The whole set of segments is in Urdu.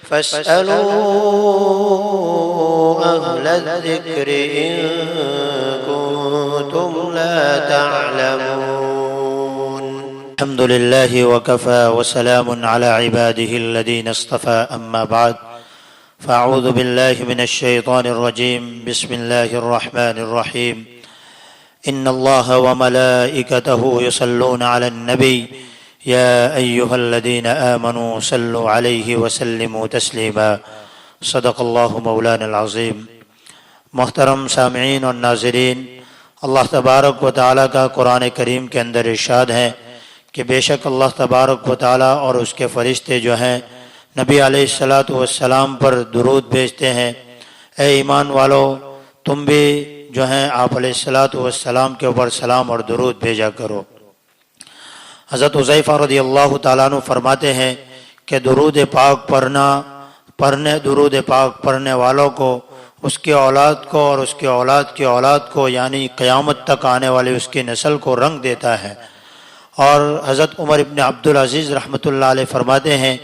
فاسألوا أهل الذكر إن كنتم لا تعلمون الحمد لله وكفى وسلام على عباده الذين اصطفى أما بعد فأعوذ بالله من الشيطان الرجيم بسم الله الرحمن الرحيم إن الله وملائكته يصلون على النبي يا أيها الذين آمنوا صلوا عليه وسلموا تسليما صدق الله مولانا العظيم۔ محترم سامعین اور ناظرین، اللہ تبارک و تعالیٰ کا قرآن کریم کے اندر ارشاد ہے کہ بے شک اللہ تبارک و تعالیٰ اور اس کے فرشتے جو ہیں نبی علیہ السلام پر درود بھیجتے ہیں۔ اے ایمان والو، تم بھی جو ہیں آپ علیہ السلام کے اوپر سلام اور درود بھیجا کرو۔ حضرت حذیفہ رضی اللہ تعالیٰ عنہ فرماتے ہیں کہ درود پاک پڑھنے والوں کو، اس کی اولاد کو اور اس کی اولاد کی اولاد کو، یعنی قیامت تک آنے والی اس کی نسل کو رنگ دیتا ہے۔ اور حضرت عمر ابن عبدالعزیز رحمۃ اللہ علیہ فرماتے ہیں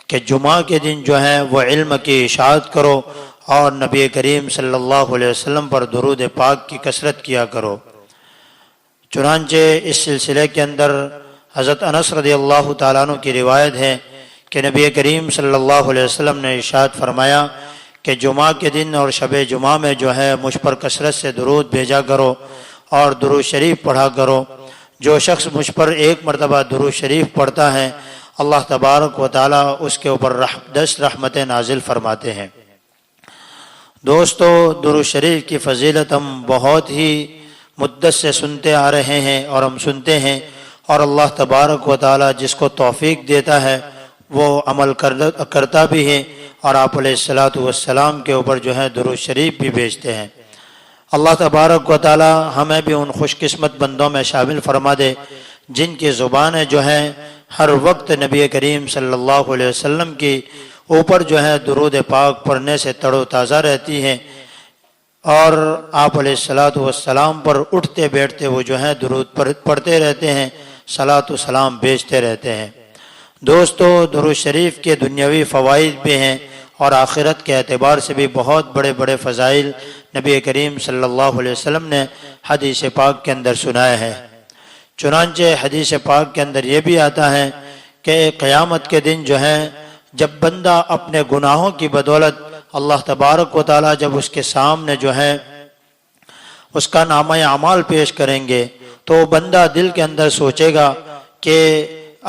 کہ جمعہ کے دن جو ہے وہ علم کی اشاعت کرو اور نبی کریم صلی اللہ علیہ وسلم پر درود پاک کی کثرت کیا کرو۔ چنانچہ اس سلسلے کے اندر حضرت انس رضی اللہ تعالیٰ عنہ کی روایت ہے کہ نبی کریم صلی اللہ علیہ وسلم نے ارشاد فرمایا کہ جمعہ کے دن اور شب جمعہ میں جو ہے مجھ پر کثرت سے درود بھیجا کرو اور درود شریف پڑھا کرو۔ جو شخص مجھ پر ایک مرتبہ درود شریف پڑھتا ہے، اللہ تبارک و تعالیٰ اس کے اوپر 10 رحمتیں نازل فرماتے ہیں۔ دوستو، درود شریف کی فضیلت ہم بہت ہی مدت سے سنتے آ رہے ہیں اور ہم سنتے ہیں، اور اللہ تبارک و تعالیٰ جس کو توفیق دیتا ہے وہ عمل کرتا بھی ہے، اور آپ علیہ السلام کے اوپر جو ہے درود شریف بھی بھیجتے ہیں۔ اللہ تبارک و تعالیٰ ہمیں بھی ان خوش قسمت بندوں میں شامل فرما دے جن کی زبانیں جو ہیں ہر وقت نبی کریم صلی اللہ علیہ وسلم کی اوپر جو ہے درود پاک پڑھنے سے تر و تازہ رہتی ہیں، اور آپ علیہ السلام پر اٹھتے بیٹھتے وہ جو ہے درود پڑھتے رہتے ہیں، صلاۃ و سلام بھیجتے رہتے ہیں۔ دوستو، درود شریف کے دنیاوی فوائد بھی ہیں اور آخرت کے اعتبار سے بھی بہت بڑے بڑے فضائل نبی کریم صلی اللہ علیہ وسلم نے حدیث پاک کے اندر سنائے ہیں۔ چنانچہ حدیث پاک کے اندر یہ بھی آتا ہے کہ قیامت کے دن جو ہے جب بندہ اپنے گناہوں کی بدولت اللہ تبارک و تعالیٰ جب اس کے سامنے جو ہے اس کا نامہ اعمال پیش کریں گے تو بندہ دل کے اندر سوچے گا کہ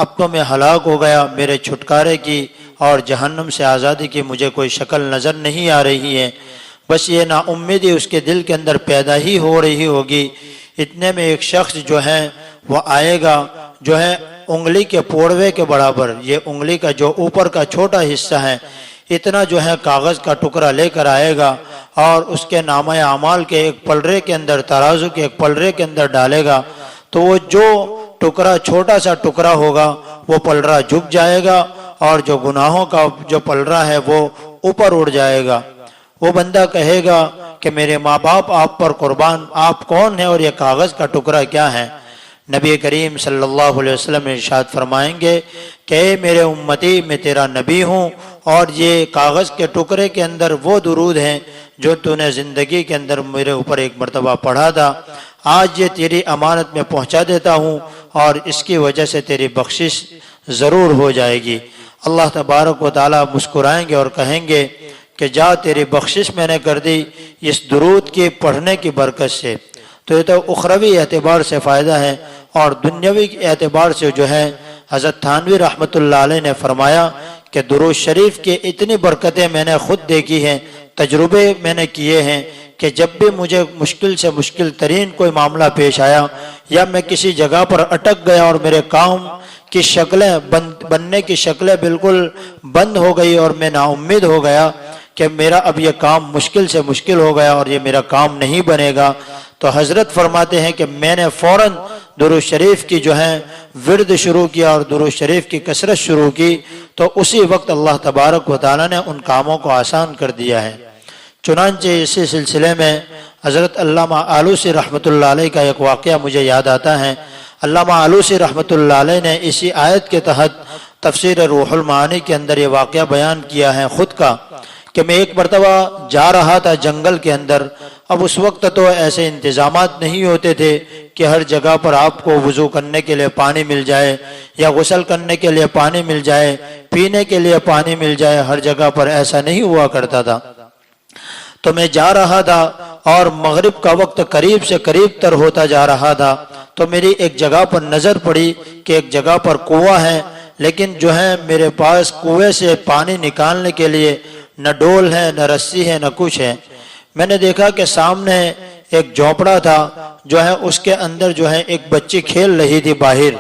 اب تو میں ہلاک ہو گیا، میرے چھٹکارے کی اور جہنم سے آزادی کی مجھے کوئی شکل نظر نہیں آ رہی ہے۔ بس یہ نا امیدی اس کے دل کے اندر پیدا ہی ہو رہی ہوگی۔ اتنے میں ایک شخص جو ہے وہ آئے گا جو ہے انگلی کے پوڑوے کے برابر، یہ انگلی کا جو اوپر کا چھوٹا حصہ ہے، اتنا جو ہے کاغذ کا ٹکڑا لے کر آئے گا اور اس کے نامہ اعمال کے ایک پلڑے کے اندر، ترازو کے ایک پلڑے کے اندر ڈالے گا، تو وہ جو ٹکڑا چھوٹا سا ٹکڑا ہوگا وہ پلڑا جھک جائے گا اور جو گناہوں کا جو پلڑا ہے وہ اوپر اڑ جائے گا۔ وہ بندہ کہے گا کہ میرے ماں باپ آپ پر قربان، آپ کون ہیں اور یہ کاغذ کا ٹکڑا کیا ہے؟ نبی کریم صلی اللہ علیہ وسلم ارشاد فرمائیں گے کہ اے میرے امتی، میں تیرا نبی ہوں اور یہ کاغذ کے ٹکڑے کے اندر وہ درود ہیں جو تو نے زندگی کے اندر میرے اوپر ایک مرتبہ پڑھا تھا، آج یہ تیری امانت میں پہنچا دیتا ہوں اور اس کی وجہ سے تیری بخشش ضرور ہو جائے گی۔ اللہ تبارک و تعالیٰ مسکرائیں گے اور کہیں گے کہ جا، تیری بخشش میں نے کر دی اس درود کے پڑھنے کی برکت سے۔ تو یہ تو اخروی اعتبار سے فائدہ ہے، اور دنیاوی اعتبار سے جو ہے حضرت تھانوی رحمۃ اللہ علیہ نے فرمایا کہ درود شریف کی اتنی برکتیں میں نے خود دیکھی ہیں، تجربے میں نے کیے ہیں کہ جب بھی مجھے مشکل سے مشکل ترین کوئی معاملہ پیش آیا یا میں کسی جگہ پر اٹک گیا اور میرے کام کی شکلیں بننے کی شکلیں بالکل بند ہو گئی اور میں نا امید ہو گیا کہ میرا اب یہ کام مشکل سے مشکل ہو گیا اور یہ میرا کام نہیں بنے گا، تو حضرت فرماتے ہیں کہ میں نے فوراً درود شریف کی جو ہے ورد شروع کیا اور درود شریف کی کثرت شروع کی، تو اسی وقت اللہ تبارک و تعالیٰ نے ان کاموں کو آسان کر دیا ہے۔ چنانچہ اسی سلسلے میں حضرت علامہ آلوسی رحمۃ اللہ علیہ کا ایک واقعہ مجھے یاد آتا ہے۔ علامہ آلوسی رحمۃ اللہ علیہ نے اسی آیت کے تحت تفسیر روح المعانی کے اندر یہ واقعہ بیان کیا ہے خود کا کہ میں ایک مرتبہ جا رہا تھا جنگل کے اندر. اب اس وقت تو ایسے انتظامات نہیں ہوتے تھے کہ ہر جگہ پر آپ کو وضو کرنے کے لیے پانی مل جائے یا غسل کرنے کے لیے پانی مل جائے, پینے کے لیے پانی مل جائے. ہر جگہ پر ایسا نہیں ہوا کرتا تھا. تو میں جا رہا تھا اور مغرب کا وقت قریب سے قریب تر ہوتا جا رہا تھا. تو میری ایک جگہ پر نظر پڑی کہ ایک جگہ پر کنواں ہے, لیکن جو ہے میرے پاس کنویں سے پانی نکالنے کے لیے نہ ڈول ہے, نہ رسی ہے, نہ کچھ ہے. میں نے دیکھا کہ سامنے ایک جھونپڑا تھا جو ہے اس کے اندر جو ہے ایک بچی کھیل رہی تھی باہر.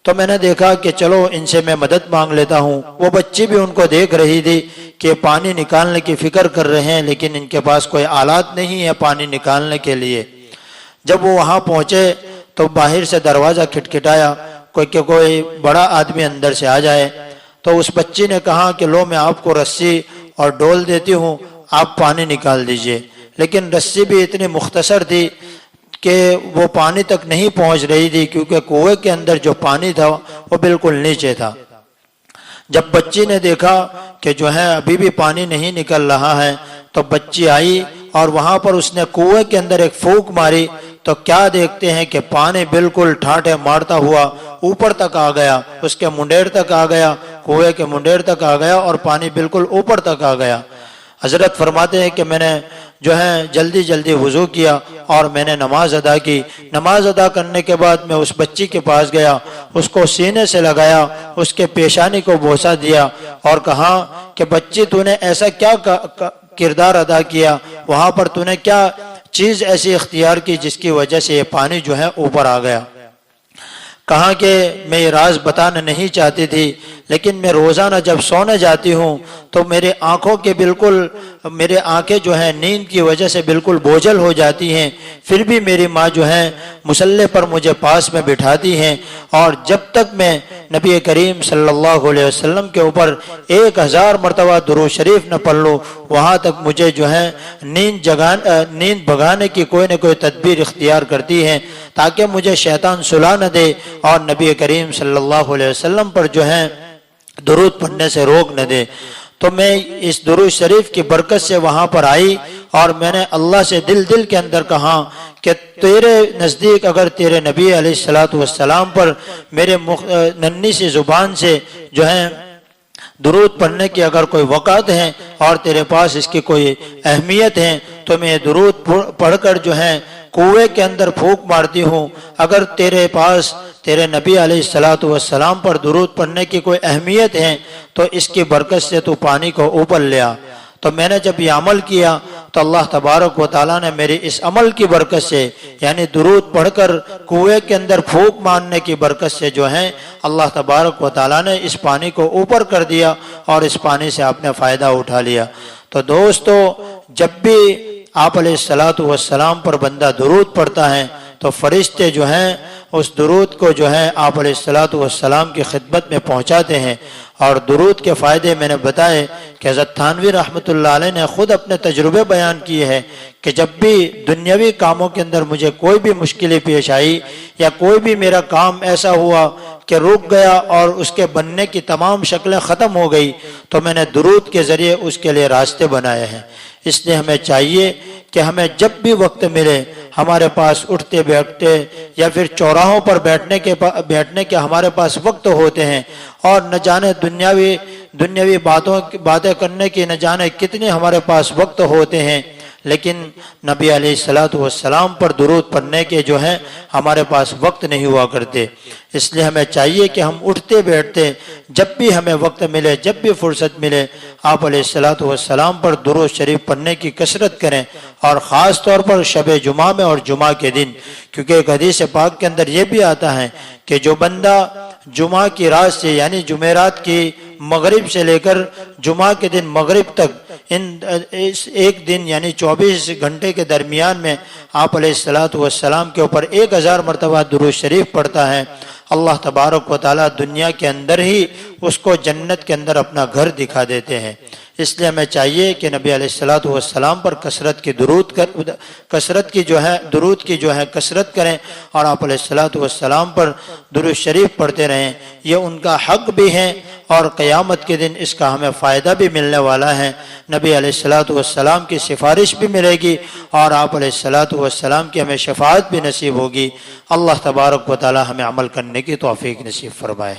تو میں نے دیکھا کہ چلو ان سے میں مدد مانگ لیتا ہوں. وہ بچی بھی ان کو دیکھ رہی تھی کہ پانی نکالنے کی فکر کر رہے ہیں, لیکن ان کے پاس کوئی آلات نہیں ہے پانی نکالنے کے لیے. جب وہ وہاں پہنچے تو باہر سے دروازہ کھٹکھٹایا کہ کوئی بڑا آدمی اندر سے آ جائے. تو اس بچی نے کہا کہ لو میں آپ کو رسی اور ڈول دیتی ہوں, آپ پانی نکال دیجئے. لیکن رسی بھی اتنی مختصر تھی کہ وہ پانی تک نہیں پہنچ رہی تھی, کیونکہ کنویں کے اندر جو پانی تھا وہ بالکل نیچے تھا. جب بچی نے دیکھا کہ جو ہے ابھی بھی پانی نہیں نکل رہا ہے تو بچی آئی اور وہاں پر اس نے کنویں کے اندر ایک پھونک ماری. تو کیا دیکھتے ہیں کہ پانی بالکل ٹھاٹھے مارتا ہوا اوپر تک آ گیا, اس کے منڈیر تک آ گیا, کنویں کے منڈیر تک آ گیا اور پانی بالکل اوپر تک آ گیا. حضرت فرماتے ہیں کہ میں نے جو ہے جلدی جلدی وضو کیا اور میں نے نماز ادا کی. نماز ادا کرنے کے بعد میں اس بچی کے پاس گیا, اس کو سینے سے لگایا, اس کے پیشانی کو بوسہ دیا اور کہا کہ بچی تو نے ایسا کیا کردار ادا کیا, وہاں پر تو نے کیا چیز ایسی اختیار کی جس کی وجہ سے یہ پانی جو ہے اوپر آ گیا. کہا کہ میں یہ راز بتانا نہیں چاہتی تھی, لیکن میں روزانہ جب سونے جاتی ہوں تو میرے آنکھوں کے بالکل میرے آنکھیں جو ہیں نیند کی وجہ سے بالکل بوجھل ہو جاتی ہیں. پھر بھی میری ماں جو ہے مصلی پر مجھے پاس میں بٹھاتی ہیں, اور جب تک میں نبی کریم صلی اللہ علیہ وسلم کے اوپر 1000 مرتبہ درود شریف نہ پڑھ لوں وہاں تک مجھے جو ہے نیند بھگانے کی کوئی نہ کوئی تدبیر اختیار کرتی ہیں تاکہ مجھے شیطان سلا نہ دے اور نبی کریم صلی اللہ علیہ وسلم پر جو ہے درود پڑھنے سے روک نہ دے. تو میں اس درود شریف کی برکت سے وہاں پر آئی اور میں نے اللہ سے دل کے اندر کہا کہ تیرے نزدیک اگر تیرے نبی علیہ السلام پر میرے ننھی سی زبان سے جو ہے درود پڑھنے کی اگر کوئی وقت ہے اور تیرے پاس اس کی کوئی اہمیت ہے تو میں درود پڑھ کر جو ہے کنویں کے اندر پھونک مارتی ہوں. اگر تیرے پاس تیرے نبی علیہ السلام پر درود پڑھنے کی کوئی اہمیت ہے تو اس کی برکت سے تو پانی کو اوپر لیا. تو میں نے جب یہ عمل کیا تو اللہ تبارک و تعالیٰ نے میری اس عمل کی برکت سے یعنی درود پڑھ کر کنویں کے اندر پھونک مارنے کی برکت سے جو ہے اللہ تبارک و تعالیٰ نے اس پانی کو اوپر کر دیا اور اس پانی سے آپ نے فائدہ اٹھا لیا. تو دوستو, جب بھی آپ علیہ السلام پر بندہ درود پڑھتا ہے تو فرشتے جو ہیں اس درود کو جو ہے آپ علیہ السلام کی خدمت میں پہنچاتے ہیں. اور درود کے فائدے میں نے بتائے کہ حضرت تھانوی رحمۃ اللہ علیہ نے خود اپنے تجربے بیان کیے ہیں کہ جب بھی دنیاوی کاموں کے اندر مجھے کوئی بھی مشکلیں پیش آئی یا کوئی بھی میرا کام ایسا ہوا کہ رک گیا اور اس کے بننے کی تمام شکلیں ختم ہو گئی تو میں نے درود کے ذریعے اس کے لیے راستے بنائے ہیں. اس لیے ہمیں چاہیے کہ ہمیں جب بھی وقت ملے ہمارے پاس اٹھتے بیٹھتے یا پھر چوراہوں پر بیٹھنے کے ہمارے پاس وقت ہوتے ہیں اور نہ جانے دنیاوی باتیں کرنے کی نہ جانے کتنے ہمارے پاس وقت ہوتے ہیں, لیکن نبی علیہ السلام پر درود پڑھنے کے جو ہیں ہمارے پاس وقت نہیں ہوا کرتے. اس لیے ہمیں چاہیے کہ ہم اٹھتے بیٹھتے جب بھی ہمیں وقت ملے جب بھی فرصت ملے آپ علیہ السلام پر درود شریف پڑھنے کی کثرت کریں, اور خاص طور پر شب جمعہ میں اور جمعہ کے دن, کیونکہ ایک حدیث پاک کے اندر یہ بھی آتا ہے کہ جو بندہ جمعہ کی رات سے یعنی جمعرات کی مغرب سے لے کر جمعہ کے دن مغرب تک اس ایک دن یعنی 24 گھنٹے کے درمیان میں آپ علیہ السلام کے اوپر 1000 مرتبہ درود شریف پڑھتا ہے, اللہ تبارک و تعالیٰ دنیا کے اندر ہی اس کو جنت کے اندر اپنا گھر دکھا دیتے ہیں. اس لیے ہمیں چاہیے کہ نبی علیہ الصلوۃ والسلام پر کثرت کی کثرت کریں، اور آپ علیہ الصلوۃ والسلام پر درود شریف پڑھتے رہیں۔ یہ ان کا حق بھی ہے، اور قیامت کے دن اس کا ہمیں فائدہ بھی ملنے والا ہے۔ نبی علیہ الصلوۃ والسلام کی سفارش بھی ملے گی، اور آپ علیہ الصلوۃ والسلام کی ہمیں شفاعت بھی نصیب ہوگی۔ اللہ تبارک و تعالی ہمیں عمل کرنے کی توفیق نصیب فرمائے۔